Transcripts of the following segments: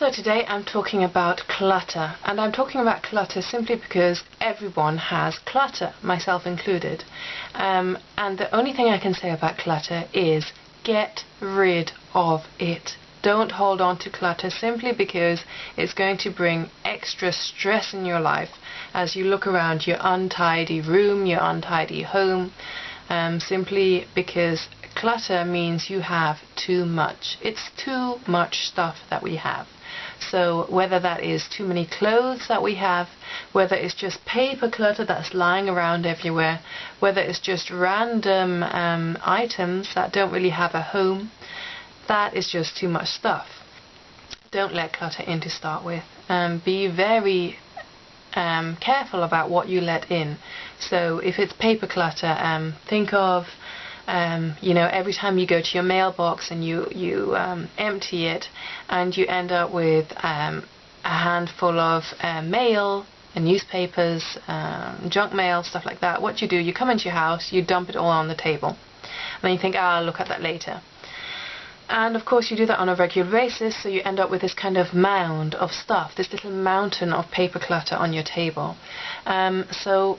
So today I'm talking about clutter, and I'm talking about clutter simply because everyone has clutter, myself included. And the only thing I can say about clutter is get rid of it. Don't hold on to clutter simply because it's going to bring extra stress in your life as you look around your untidy room, your untidy home, simply because clutter means you have too much. It's too much stuff that we have. So whether that is too many clothes that we have, whether it's just paper clutter that's lying around everywhere, whether it's just random items that don't really have a home, that is just too much stuff. Don't let clutter in to start with. Be very careful about what you let in. So if it's paper clutter, think of every time you go to your mailbox and you empty it and you end up with a handful of mail and newspapers, junk mail, stuff like that. What you do, you come into your house, you dump it all on the table, and then you think, I'll look at that later. And of course you do that on a regular basis, so you end up with this kind of mound of stuff, this little mountain of paper clutter on your table. The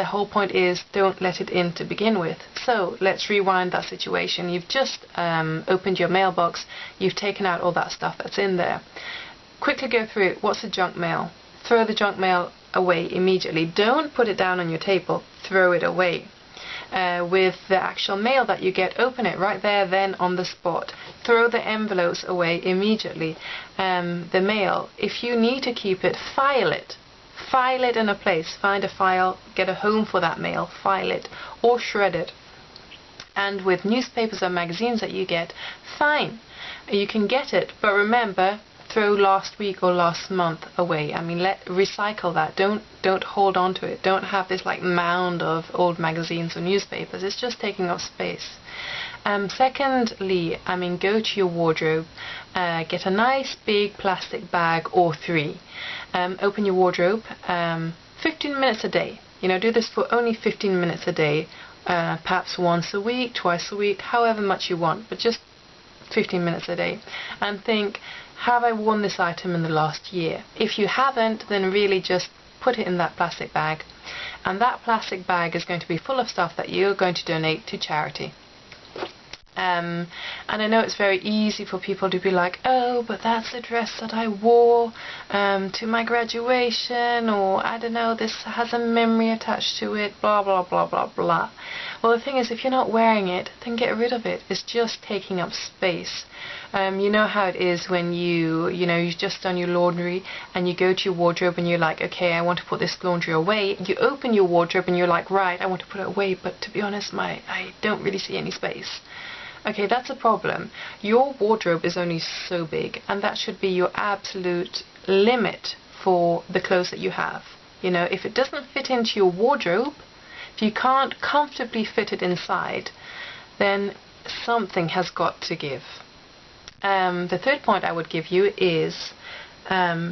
whole point is don't let it in to begin with. So let's rewind that situation. You've just opened your mailbox, you've taken out all that stuff that's in there. Quickly go through it. What's the junk mail? Throw the junk mail away immediately. Don't put it down on your table, throw it away. With the actual mail that you get, open it right there then on the spot. Throw the envelopes away immediately. The mail, if you need to keep it, file it. File it in a place. Find a file, get a home for that mail, file it, or shred it. And with newspapers or magazines that you get, fine, you can get it, but remember, throw last week or last month away. Recycle that. Don't hold on to it. Don't have this like mound of old magazines or newspapers. It's just taking up space. Secondly, go to your wardrobe, get a nice big plastic bag or 3. Open your wardrobe 15 minutes a day. Do this for only 15 minutes a day, perhaps once a week, twice a week, however much you want, but just 15 minutes a day. And think, have I worn this item in the last year? If you haven't, then really just put it in that plastic bag. And that plastic bag is going to be full of stuff that you're going to donate to charity. And I know it's very easy for people to be like, oh, but that's the dress that I wore to my graduation, or I don't know, this has a memory attached to it, blah, blah, blah, blah, blah. Well, the thing is, if you're not wearing it, then get rid of it. It's just taking up space. You know how it is when you've just done your laundry and you go to your wardrobe and you're like, okay, I want to put this laundry away. You open your wardrobe and you're like, right, I want to put it away, but to be honest, I don't really see any space. Okay, that's a problem. Your wardrobe is only so big, and that should be your absolute limit for the clothes that you have. If it doesn't fit into your wardrobe, if you can't comfortably fit it inside, then something has got to give. The third point I would give you is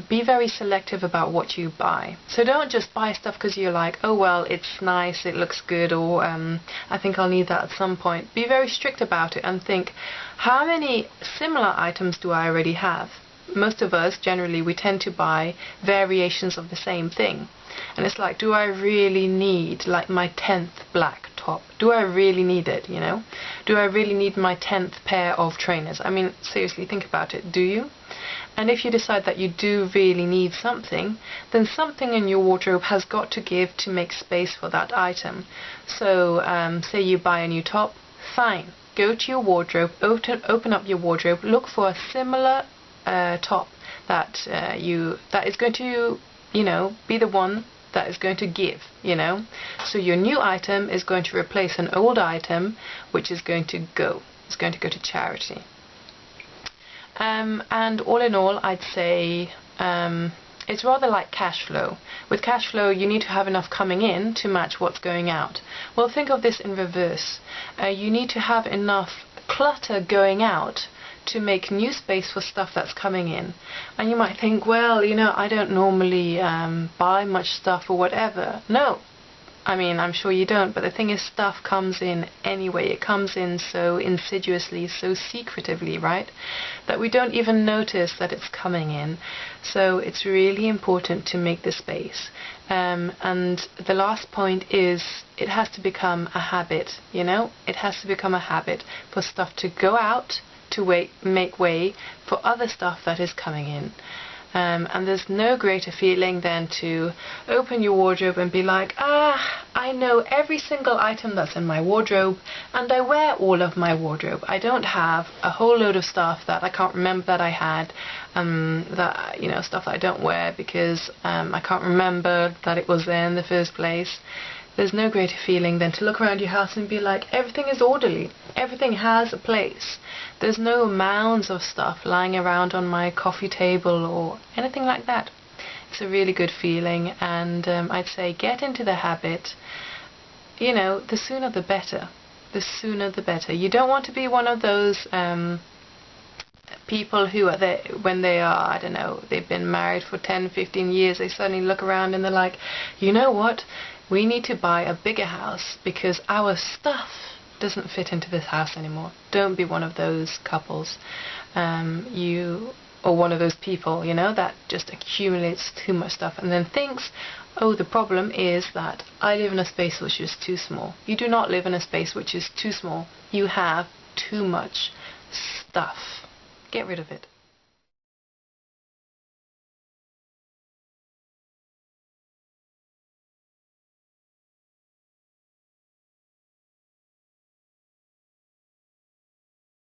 be very selective about what you buy. So don't just buy stuff because you're like, oh well, it's nice, it looks good, or I think I'll need that at some point. Be very strict about it and think, how many similar items do I already have? Most of us, generally, we tend to buy variations of the same thing. And it's like, do I really need like my 10th black top? Do I really need it, Do I really need my 10th pair of trainers? Seriously, think about it. Do you? And if you decide that you do really need something, then something in your wardrobe has got to give to make space for that item. So, say you buy a new top, fine. Go to your wardrobe, open up your wardrobe, look for a similar top that is going to, be the one that is going to give, So your new item is going to replace an old item, which is going to go. It's going to go to charity. And all in all, I'd say it's rather like cash flow. With cash flow, you need to have enough coming in to match what's going out. Well, think of this in reverse. You need to have enough clutter going out to make new space for stuff that's coming in. And you might think, well, I don't normally buy much stuff or whatever. No. I mean, I'm sure you don't, but the thing is, stuff comes in anyway. It comes in so insidiously, so secretively, right? That we don't even notice that it's coming in. So it's really important to make the space. And the last point is, it has to become a habit, you know? It has to become a habit for stuff to go out, to make way for other stuff that is coming in. And there's no greater feeling than to open your wardrobe and be like, I know every single item that's in my wardrobe, and I wear all of my wardrobe. I don't have a whole load of stuff that I can't remember that I had, that, you know, stuff that I don't wear because I can't remember that it was there in the first place. There's no greater feeling than to look around your house and be like, everything is orderly. Everything has a place. There's no mounds of stuff lying around on my coffee table or anything like that. It's a really good feeling, and I'd say get into the habit. You know, the sooner the better. The sooner the better. You don't want to be one of those people who are there when they are, I don't know, they've been married for 10, 15 years, they suddenly look around and they're like, you know what? We need to buy a bigger house because our stuff doesn't fit into this house anymore. Don't be one of those couples, or one of those people, you know, that just accumulates too much stuff and then thinks, oh, the problem is that I live in a space which is too small. You do not live in a space which is too small. You have too much stuff. Get rid of it.